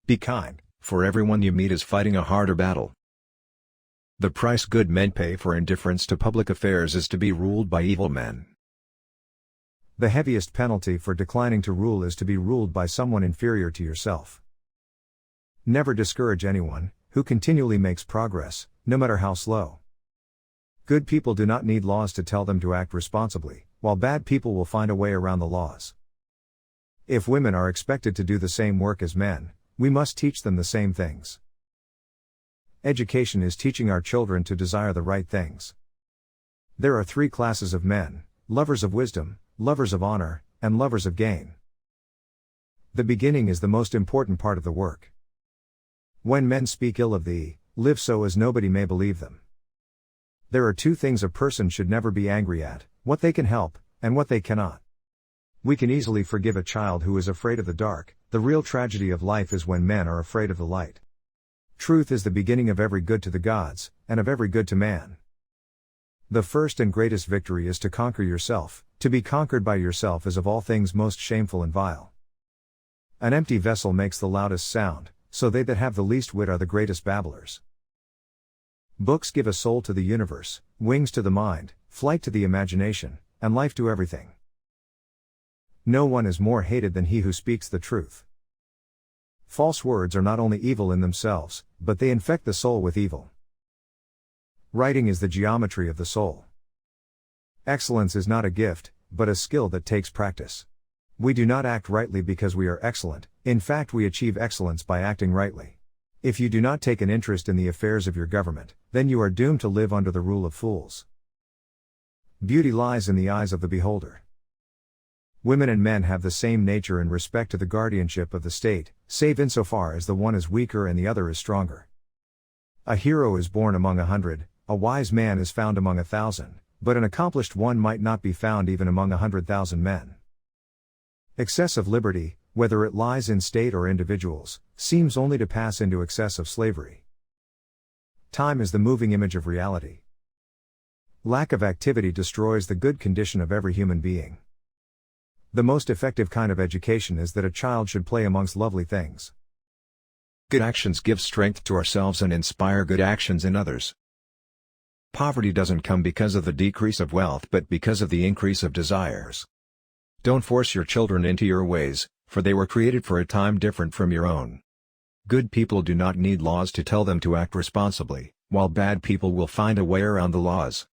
Be kind, for everyone you meet is fighting a harder battle. The price good men pay for indifference to public affairs is to be ruled by evil men. The heaviest penalty for declining to rule is to be ruled by someone inferior to yourself. Never discourage anyone who continually makes progress, no matter how slow. Good people do not need laws to tell them to act responsibly, while bad people will find a way around the laws. If women are expected to do the same work as men, we must teach them the same things. Education is teaching our children to desire the right things. There are 3 classes of men: lovers of wisdom, lovers of honor, and lovers of gain. The beginning is the most important part of the work. When men speak ill of thee, live so as nobody may believe them. There are 2 things a person should never be angry at: what they can help, and what they cannot. We can easily forgive a child who is afraid of the dark. The real tragedy of life is when men are afraid of the light. Truth is the beginning of every good to the gods, and of every good to man. The first and greatest victory is to conquer yourself. To be conquered by yourself is of all things most shameful and vile. An empty vessel makes the loudest sound, so they that have the least wit are the greatest babblers. Books give a soul to the universe, wings to the mind, flight to the imagination, and life to everything. No one is more hated than he who speaks the truth. False words are not only evil in themselves, but they infect the soul with evil. Writing is the geometry of the soul. Excellence is not a gift, but a skill that takes practice. We do not act rightly because we are excellent. In fact, we achieve excellence by acting rightly. If you do not take an interest in the affairs of your government, then you are doomed to live under the rule of fools. Beauty lies in the eyes of the beholder. Women and men have the same nature in respect to the guardianship of the state, save insofar as the one is weaker and the other is stronger. A hero is born among 100, a wise man is found among 1,000, but an accomplished one might not be found even among 100,000 men. Excessive liberty, whether it lies in state or individuals, seems only to pass into excessive slavery. Time is the moving image of reality. Lack of activity destroys the good condition of every human being. The most effective kind of education is that a child should play amongst lovely things. Good actions give strength to ourselves and inspire good actions in others. Poverty doesn't come because of the decrease of wealth but because of the increase of desires. Don't force your children into your ways, for they were created for a time different from your own. Good people do not need laws to tell them to act responsibly, while bad people will find a way around the laws.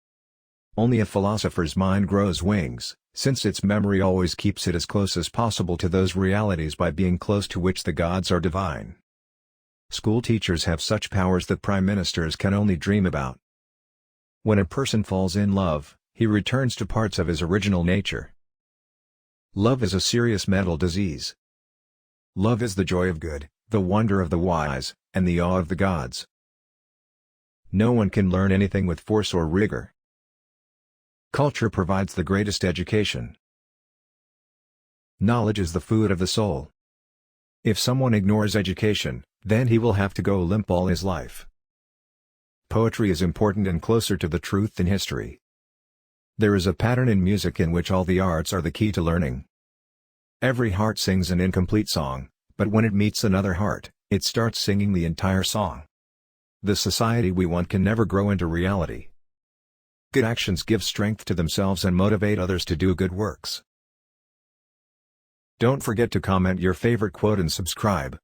Only a philosopher's mind grows wings, since its memory always keeps it as close as possible to those realities by being close to which the gods are divine. School teachers have such powers that prime ministers can only dream about. When a person falls in love, he returns to parts of his original nature. Love is a serious mental disease. Love is the joy of good, the wonder of the wise, and the awe of the gods. No one can learn anything with force or rigor. Culture provides the greatest education. Knowledge is the food of the soul. If someone ignores education, then he will have to go limp all his life. Poetry is important and closer to the truth than history. There is a pattern in music in which all the arts are the key to learning. Every heart sings an incomplete song, but when it meets another heart, it starts singing the entire song. The society we want can never grow into reality. Good actions give strength to themselves and motivate others to do good works. Don't forget to comment your favorite quote and subscribe.